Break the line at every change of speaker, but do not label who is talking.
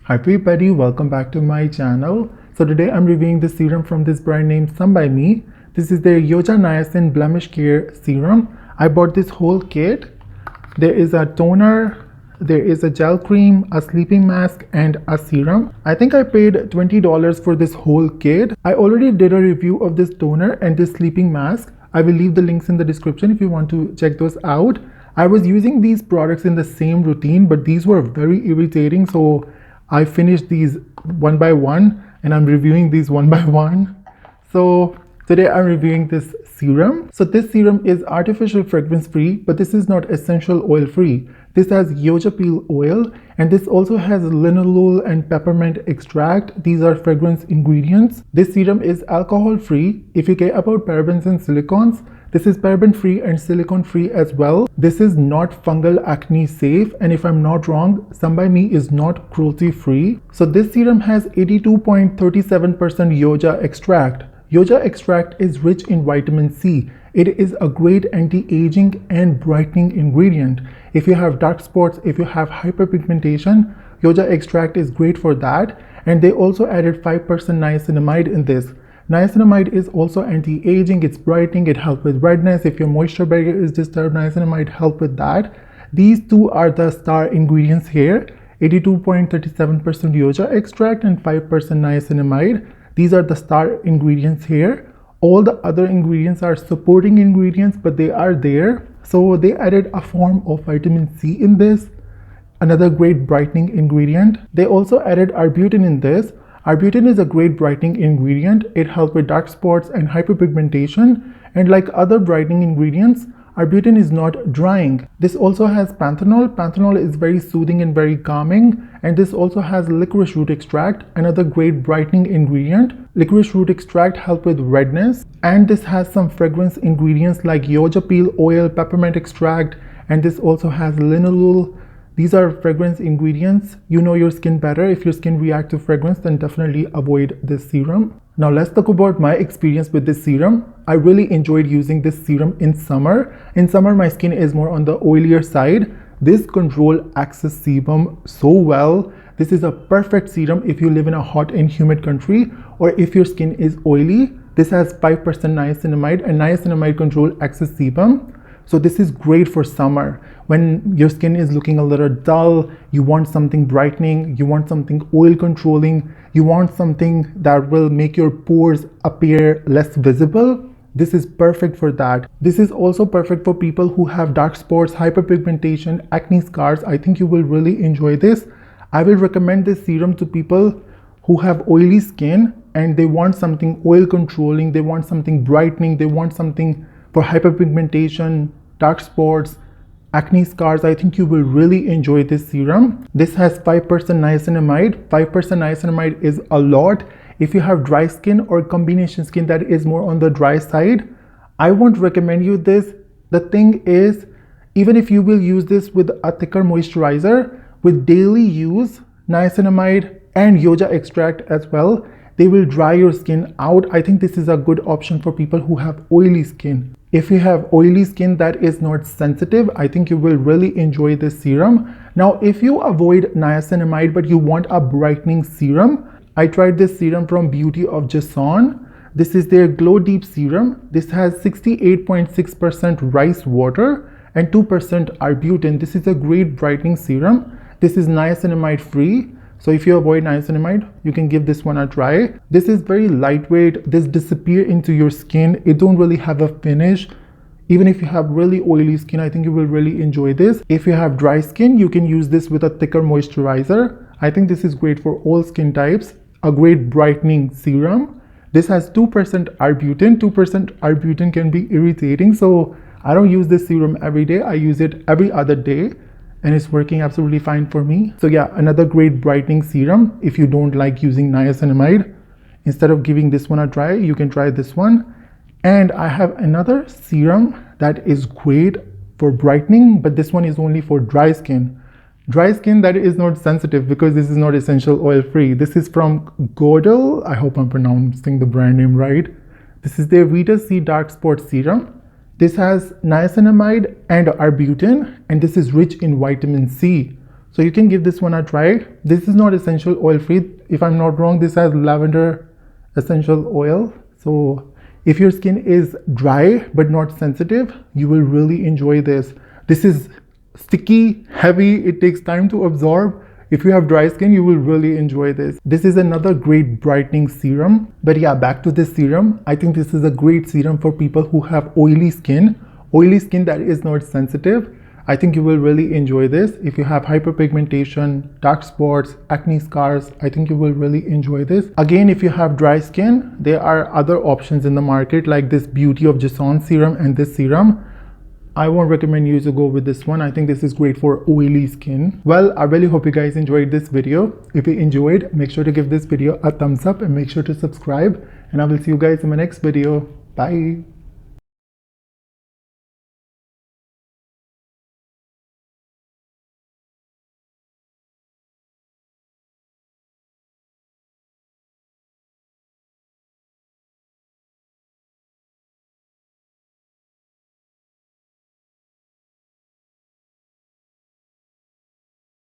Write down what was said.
Hi everybody, welcome back to my channel. So today I'm reviewing the serum from this brand named Some by Me. This is their Yuja Niacin Blemish Care Serum. I bought this whole kit. There is a toner, there is a gel cream, a sleeping mask, and a serum. I think I paid $20 for this whole kit. I already did a review of this toner and this sleeping mask. I will leave the links in the description if you want to check those out. I was using these products in the same routine, but these were very irritating, so I finished these one by one and I'm reviewing these one by one. So today I'm reviewing this serum. So this serum is artificial fragrance free, but this is not essential oil free. This has Yuja peel oil, and this also has linalool and peppermint extract. These are fragrance ingredients. This serum is alcohol free. If you care about parabens and silicones, this is paraben free and silicone free as well. This is not fungal acne safe, and if I'm not wrong, Some by Me is not cruelty free. So this serum has 82.37% Yuja extract. Yuja extract is rich in vitamin C. It is a great anti-aging and brightening ingredient. If you have dark spots, if you have hyperpigmentation, Yuja extract is great for that. And they also added 5% niacinamide in this. Niacinamide is also anti-aging, it's brightening, it helps with redness. If your moisture barrier is disturbed, niacinamide helps with that. These two are the star ingredients here, 82.37% Yuja extract and 5% niacinamide. These are the star ingredients here. All the other ingredients are supporting ingredients, but they are there. So they added a form of vitamin C in this, another great brightening ingredient. They also added arbutin in this. Arbutin is a great brightening ingredient. It helps with dark spots and hyperpigmentation. And like other brightening ingredients, arbutin is not drying. This also has panthenol. Panthenol is very soothing and very calming. And this also has licorice root extract, another great brightening ingredient. Licorice root extract helps with redness. And this has some fragrance ingredients like Yuja peel oil, peppermint extract, and this also has linalool. These are fragrance ingredients. You know your skin better. If your skin reacts to fragrance, then definitely avoid this serum. Now let's talk about my experience with this serum. I really enjoyed using this serum in summer. In summer, my skin is more on the oilier side. This control access sebum so well. This is a perfect serum if you live in a hot and humid country, or if your skin is oily. This has 5% niacinamide and niacinamide control access sebum. So this is great for summer. When your skin is looking a little dull, you want something brightening, you want something oil controlling, you want something that will make your pores appear less visible. This is perfect for that. This is also perfect for people who have dark spots, hyperpigmentation, acne scars. I think you will really enjoy this. I will recommend this serum to people who have oily skin and they want something oil controlling, they want something brightening, they want something for hyperpigmentation, dark spots, acne scars. I think you will really enjoy this serum. This has 5% niacinamide. 5% niacinamide is a lot. If you have dry skin or combination skin that is more on the dry side, I won't recommend you this. The thing is, even if you will use this with a thicker moisturizer, with daily use, niacinamide and Yuja extract as well, they will dry your skin out. I think this is a good option for people who have oily skin. If you have oily skin that is not sensitive, I think you will really enjoy this serum. Now, if you avoid niacinamide but you want a brightening serum, I tried this serum from Beauty of Jason. This is their Glow Deep Serum. This has 68.6% rice water and 2% arbutin. This is a great brightening serum. This is niacinamide free. So if you avoid niacinamide, you can give this one a try. This is very lightweight. This disappears into your skin. It don't really have a finish. Even if you have really oily skin, I think you will really enjoy this. If you have dry skin, you can use this with a thicker moisturizer. I think this is great for all skin types. A great brightening serum. This has 2% arbutin. 2% arbutin can be irritating. So I don't use this serum every day. I use it every other day. And it's working absolutely fine for me. So yeah, another great brightening serum. If you don't like using niacinamide, instead of giving this one a try, you can try this one. And I have another serum that is great for brightening, but this one is only for dry skin. Dry skin that is not sensitive, because this is not essential oil free. This is from Godel. I hope I'm pronouncing the brand name right. This is their Vita C Dark Spot Serum. This has niacinamide and arbutin, and this is rich in vitamin C. So you can give this one a try. This is not essential oil free. If I'm not wrong, this has lavender essential oil. So if your skin is dry but not sensitive, you will really enjoy this. This is sticky, heavy, it takes time to absorb. If you have dry skin, you will really enjoy this. This is another great brightening serum. But yeah, back to this serum. I think this is a great serum for people who have oily skin that is not sensitive. I think you will really enjoy this. If you have hyperpigmentation, dark spots, acne scars, I think you will really enjoy this. Again, if you have dry skin, there are other options in the market like this Beauty of Jason serum and this serum. I won't recommend you to go with this one. I think this is great for oily skin. Well, I really hope you guys enjoyed this video. If you enjoyed, make sure to give this video a thumbs up and make sure to subscribe. And I will see you guys in my next video. Bye.